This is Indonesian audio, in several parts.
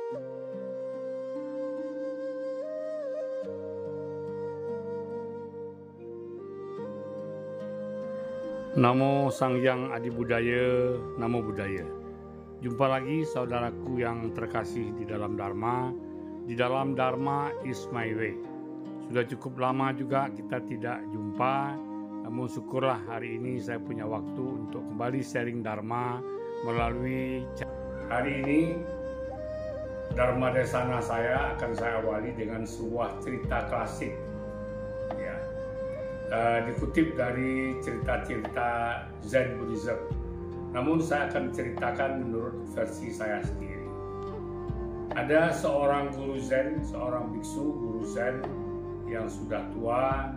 Namo Sang Hyang Adi Budaya, Namo Buddhaya. Jumpa lagi saudaraku yang terkasih di dalam Dharma. Di dalam Dharma is my way. Sudah cukup lama juga kita tidak jumpa, namun syukurlah hari ini saya punya waktu untuk kembali sharing Dharma melalui hari ini. Dharma Desana saya akan saya awali dengan sebuah cerita klasik. Dikutip dari cerita-cerita Zen Buddhism. Namun saya akan ceritakan menurut versi saya sendiri. Ada seorang guru Zen, seorang biksu guru Zen yang sudah tua,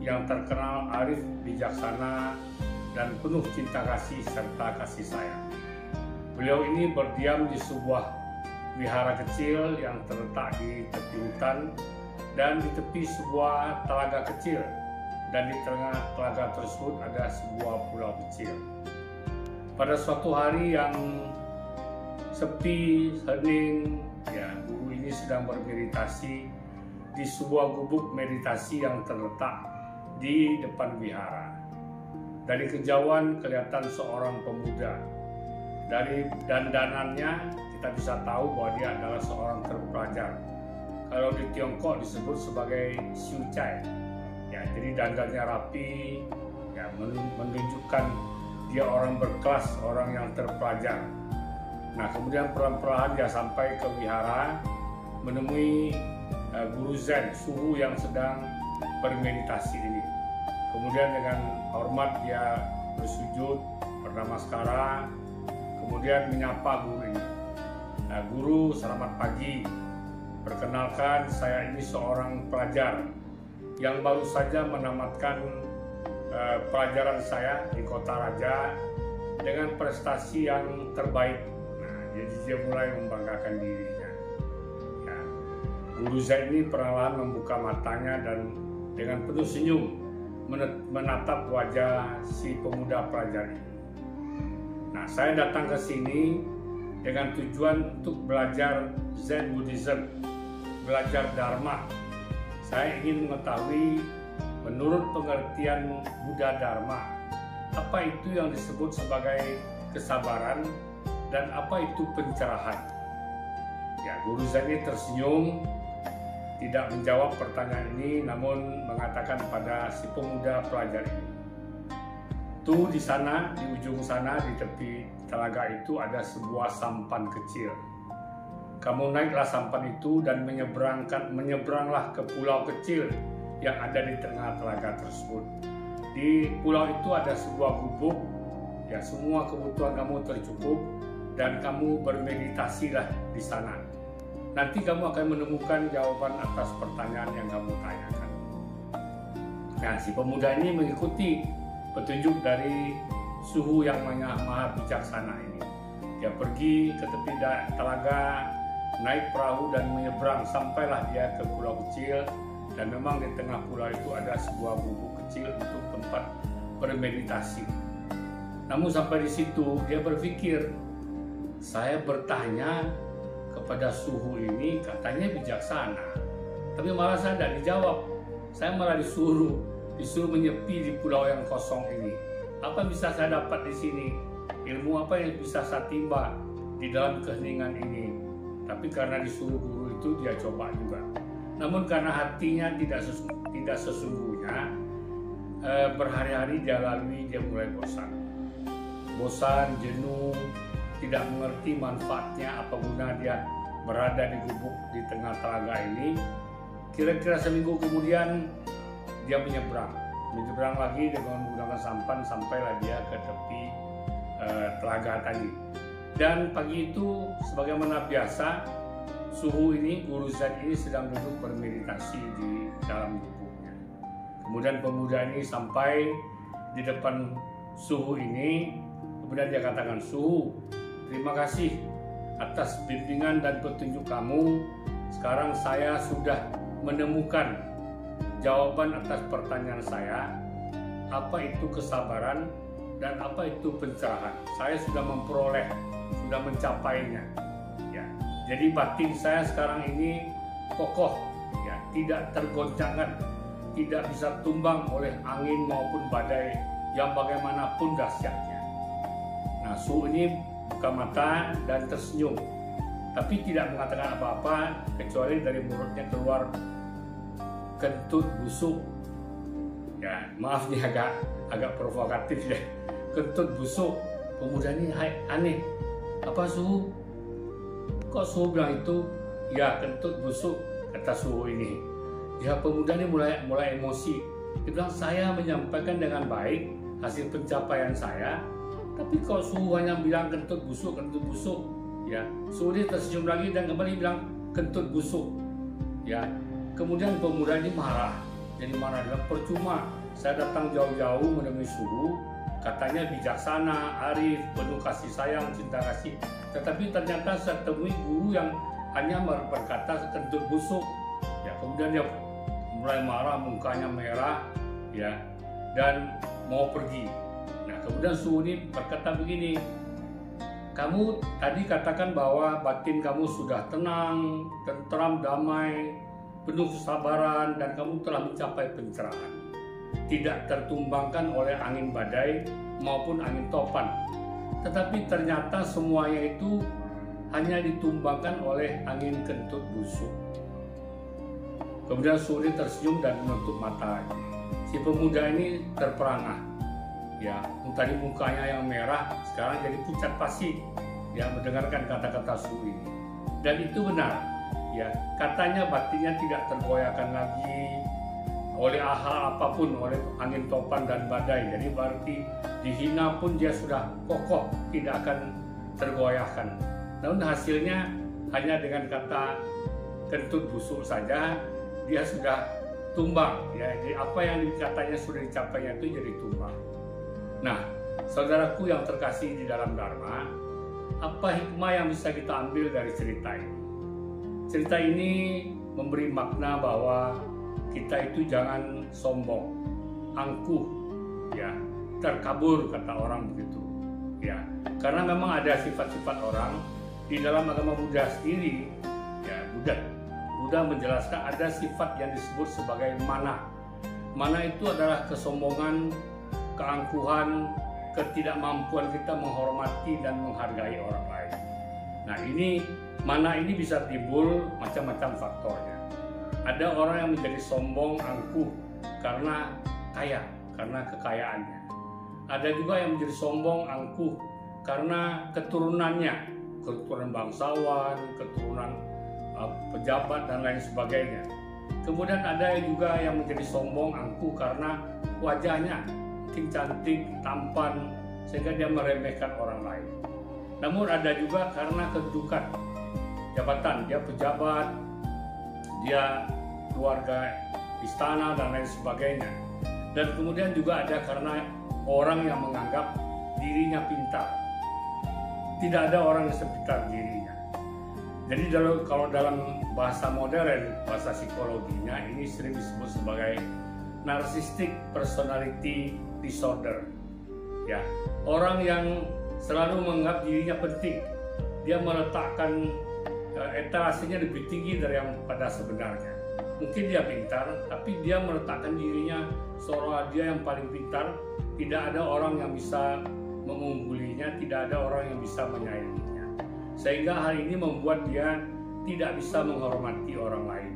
yang terkenal arif, bijaksana, dan penuh cinta kasih serta kasih sayang. Beliau ini berdiam di sebuah wihara kecil yang terletak di tepi hutan dan di tepi sebuah telaga kecil. Dan di tengah telaga tersebut ada sebuah pulau kecil. Pada suatu hari yang sepi, hening, guru ini sedang bermeditasi di sebuah gubuk meditasi yang terletak di depan wihara. Dari kejauhan kelihatan seorang pemuda. Dari dandanannya kita bisa tahu bahwa dia adalah seorang terpelajar. Kalau di Tiongkok disebut sebagai Xiu Cai. Jadi dandannya rapi, menunjukkan dia orang berkelas, orang yang terpelajar. Nah, kemudian pelan-pelan dia sampai ke wihara, menemui guru Zen, suhu yang sedang bermeditasi ini. Kemudian dengan hormat dia bersujud, bernamaskara, kemudian menyapa guru ini. Nah, guru, selamat pagi. Perkenalkan, saya ini seorang pelajar yang baru saja menamatkan pelajaran saya di Kota Raja dengan prestasi yang terbaik. Nah, jadi dia mulai membanggakan dirinya. Guru Zen ini perlahan membuka matanya dan dengan penuh senyum menatap wajah si pemuda pelajar ini. Nah, saya datang ke sini dengan tujuan untuk belajar Zen Buddhism, belajar Dharma. Saya ingin mengetahui menurut pengertian Buddha Dharma, apa itu yang disebut sebagai kesabaran dan apa itu pencerahan. Guru Zen ini tersenyum, tidak menjawab pertanyaan ini, namun mengatakan pada si pemuda pelajar ini, tuh di sana, di ujung sana, di tepi telaga itu ada sebuah sampan kecil. Kamu naiklah sampan itu dan menyeberanglah ke pulau kecil yang ada di tengah telaga tersebut. Di pulau itu ada sebuah gubuk, semua kebutuhan kamu tercukup dan kamu bermeditasilah di sana. Nanti kamu akan menemukan jawaban atas pertanyaan yang kamu tanyakan. Nah, si pemuda ini mengikuti petunjuk dari suhu yang maha bijaksana ini. Dia pergi ke tepi telaga, naik perahu dan menyeberang, sampailah dia ke pulau kecil, dan memang di tengah pulau itu ada sebuah gubuk kecil untuk tempat bermeditasi. Namun sampai di situ dia berpikir, saya bertanya kepada suhu ini, katanya bijaksana, tapi malah saya tidak dijawab. Saya malah disuruh menyepi di pulau yang kosong ini. Apa bisa saya dapat di sini? Ilmu apa yang bisa saya timba di dalam keheningan ini? Tapi karena disuruh guru itu dia coba juga. Namun karena hatinya tidak sesungguhnya, berhari-hari dia lalui, dia mulai bosan, jenuh, tidak mengerti manfaatnya, apa guna dia berada di gubuk di tengah telaga ini. Kira-kira seminggu kemudian dia menyeberang lagi dengan menggunakan sampan, sampailah dia ke tepi telaga tadi. Dan pagi itu sebagaimana biasa, suhu ini, guru Zen ini sedang duduk bermeditasi di dalam gubuknya. Kemudian pemuda ini sampai di depan suhu ini, kemudian dia katakan, "Suhu, terima kasih atas bimbingan dan petunjuk kamu. Sekarang saya sudah menemukan jawaban atas pertanyaan saya, apa itu kesabaran dan apa itu pencerahan. Saya sudah memperoleh, sudah mencapainya. Jadi batin saya sekarang ini kokoh, ya, tidak tergoncangkan, tidak bisa tumbang oleh angin maupun badai yang bagaimanapun dahsyatnya. Nah, Su ini buka mata dan tersenyum, tapi tidak mengatakan apa-apa kecuali dari mulutnya keluar kentut busuk. Ya, maaf nih agak provokatif ya. Kentut busuk. Pemuda ini aneh. Apa Su? Kok Su bilang itu? Ya, kentut busuk, kata Su ini. Ya, pemuda ini mulai emosi. Dia bilang, saya menyampaikan dengan baik hasil pencapaian saya, tapi kok Su hanya bilang kentut busuk, kentut busuk. Ya, Su ini tersenyum lagi dan kembali bilang kentut busuk. Ya, kemudian pemuda ini marah. Jadi marah, bilang percuma saya datang jauh-jauh menemui Su, katanya bijaksana, arif, penuh kasih sayang, cinta kasih. Tetapi ternyata saya temui guru yang hanya berkata kentut busuk. Ya, kemudian dia mulai marah, mukanya merah, ya, dan mau pergi. Nah, kemudian Su ini berkata begini, kamu tadi katakan bahwa batin kamu sudah tenang, tentram, damai, penuh kesabaran, dan kamu telah mencapai pencerahan. Tidak tertumbangkan oleh angin badai maupun angin topan. Tetapi ternyata semuanya itu hanya ditumbangkan oleh angin kentut busuk. Kemudian Su ini tersenyum dan menutup mata. Si pemuda ini terperangah. Ya, tadi mukanya yang merah, sekarang jadi pucat pasi. Ya, mendengarkan kata-kata Su ini. Dan itu benar. Ya, katanya batinnya tidak tergoyahkan lagi oleh hal apapun, oleh angin topan dan badai. Jadi berarti dihina pun dia sudah kokoh, tidak akan tergoyahkan. Namun hasilnya hanya dengan kata kentut busuk saja dia sudah tumbang. Ya, jadi apa yang katanya sudah dicapainya itu jadi tumbang. Nah, saudaraku yang terkasih di dalam Dharma, apa hikmah yang bisa kita ambil dari cerita ini? Cerita ini memberi makna bahwa kita itu jangan sombong, angkuh, ya, terkabur kata orang begitu, ya. Karena memang ada sifat-sifat orang di dalam agama Buddha sendiri, ya, Buddha menjelaskan ada sifat yang disebut sebagai mana. Mana itu adalah kesombongan, keangkuhan, ketidakmampuan kita menghormati dan menghargai orang lain. Nah, mana ini bisa timbul macam-macam faktornya. Ada orang yang menjadi sombong, angkuh karena kaya, karena kekayaannya. Ada juga yang menjadi sombong, angkuh karena keturunannya, keturunan bangsawan, keturunan pejabat dan lain sebagainya. Kemudian ada juga yang menjadi sombong, angkuh karena wajahnya mungkin cantik, tampan, sehingga dia meremehkan orang lain. Namun ada juga karena kedudukan, jabatan, dia pejabat, dia keluarga istana dan lain sebagainya. Dan kemudian juga ada karena orang yang menganggap dirinya pintar. Tidak ada orang yang sepintar dirinya. Jadi kalau dalam bahasa modern, bahasa psikologinya ini sering disebut sebagai narcissistic personality disorder. Ya, orang yang selalu menganggap dirinya penting. Dia meletakkan etalasinya lebih tinggi dari yang pada sebenarnya. Mungkin dia pintar, tapi dia meletakkan dirinya seolah dia yang paling pintar. Tidak ada orang yang bisa mengunggulinya, tidak ada orang yang bisa menyainginya. Sehingga hal ini membuat dia tidak bisa menghormati orang lain,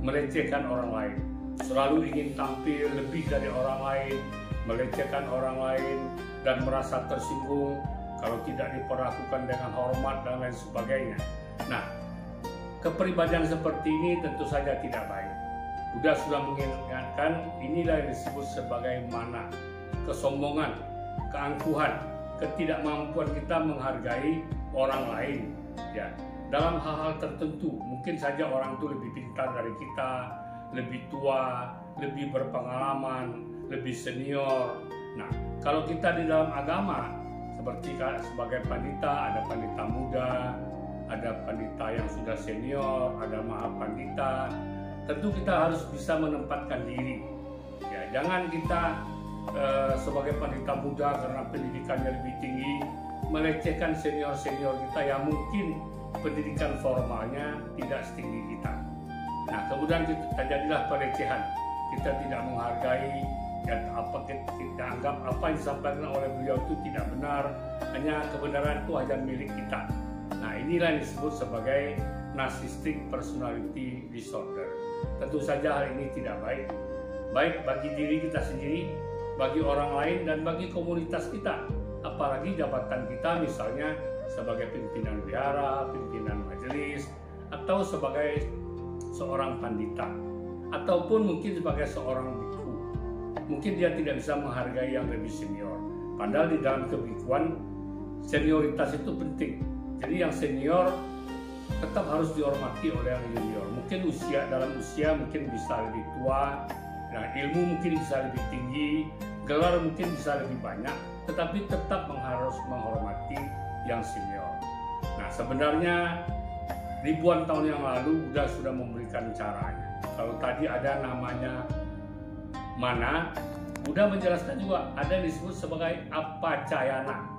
melecehkan orang lain, selalu ingin tampil lebih dari orang lain, melecehkan orang lain, dan merasa tersinggung kalau tidak diperlakukan dengan hormat dan lain sebagainya. Nah, kepribadian seperti ini tentu saja tidak baik. Buddha sudah mengingatkan, inilah yang disebut sebagai mana, kesombongan, keangkuhan, ketidakmampuan kita menghargai orang lain. Ya, dalam hal-hal tertentu, mungkin saja orang itu lebih pintar dari kita, lebih tua, lebih berpengalaman, lebih senior. Nah, kalau kita di dalam agama, seperti sebagai pandita, ada pandita muda, ada pandita yang sudah senior, ada mahapandita. Tentu kita harus bisa menempatkan diri. Ya, jangan kita sebagai pandita muda karena pendidikannya lebih tinggi melecehkan senior-senior kita yang mungkin pendidikan formalnya tidak setinggi kita. Nah, kemudian terjadilah pelecehan. Kita tidak menghargai dan kita anggap apa yang disampaikan oleh beliau itu tidak benar, hanya kebenaran itu hanya milik kita. Nah, inilah yang disebut sebagai narcissistic personality disorder. Tentu saja hal ini tidak baik, baik bagi diri kita sendiri, bagi orang lain, dan bagi komunitas kita. Apalagi jabatan kita misalnya sebagai pimpinan wihara, pimpinan majelis, atau sebagai seorang pandita, ataupun mungkin sebagai seorang biku. Mungkin dia tidak bisa menghargai yang lebih senior. Padahal di dalam kebikuan, senioritas itu penting. Jadi yang senior tetap harus dihormati oleh yang junior. Mungkin dalam usia mungkin bisa lebih tua, nah ilmu mungkin bisa lebih tinggi, gelar mungkin bisa lebih banyak, tetapi tetap harus menghormati yang senior. Nah, sebenarnya ribuan tahun yang lalu sudah memberikan caranya. Kalau tadi ada namanya mana, Buddha menjelaskan juga ada yang disebut sebagai apacayana.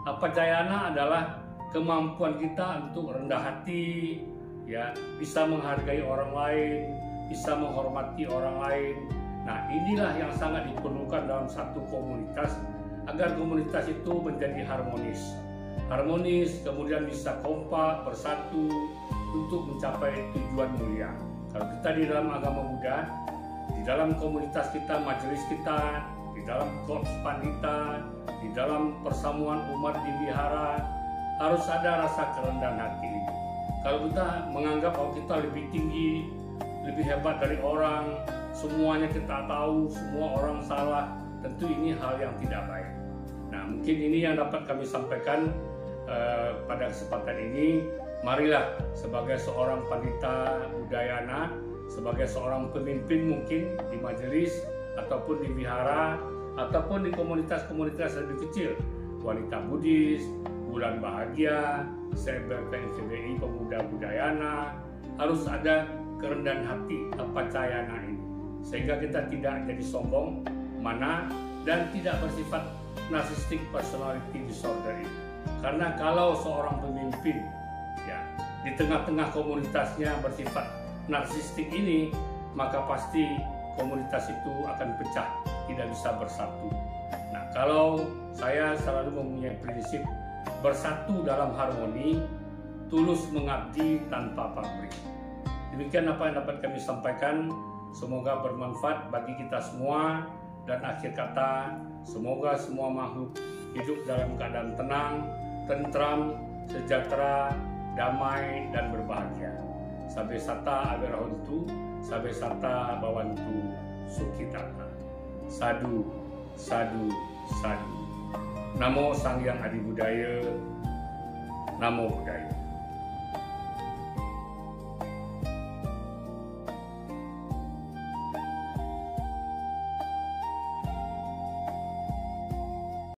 Apacayana adalah kemampuan kita untuk rendah hati, ya, bisa menghargai orang lain, bisa menghormati orang lain. Nah, inilah yang sangat diperlukan dalam satu komunitas agar komunitas itu menjadi harmonis, kemudian bisa kompak, bersatu untuk mencapai tujuan mulia. Kalau kita di dalam agama Buddha, di dalam komunitas kita, majelis kita, di dalam korps pandita, di dalam persamuan umat di wihara, harus ada rasa kerendahan hati ini. Kalau kita menganggap bahwa kita lebih tinggi, lebih hebat dari orang, semuanya kita tahu, semua orang salah, tentu ini hal yang tidak baik. Nah, mungkin ini yang dapat kami sampaikan pada kesempatan ini. Marilah sebagai seorang pandita budayana, sebagai seorang pemimpin mungkin di majelis ataupun di wihara ataupun di komunitas-komunitas lebih kecil, wanita Buddhis, bulan bahagia, CBI Pemuda Budayana, harus ada kerendahan hati apacayana ini, sehingga kita tidak jadi sombong, mana, dan tidak bersifat narcissistic personality disorder ini. Karena kalau seorang pemimpin, ya, di tengah-tengah komunitasnya bersifat narsistik ini, maka pasti komunitas itu akan pecah, tidak bisa bersatu. Nah, kalau saya selalu mempunyai prinsip bersatu dalam harmoni, tulus mengabdi tanpa pamrih. Demikian apa yang dapat kami sampaikan. Semoga bermanfaat bagi kita semua, dan akhir kata, semoga semua makhluk hidup dalam keadaan tenang, tentram, sejahtera, damai, dan berbahagia. Sabe sata aberahuntu, sabe sata bawantu sukitata. Sadu, sadu, sadu. Namo Sang Hyang Adi Budaya. Namo Buddhaya.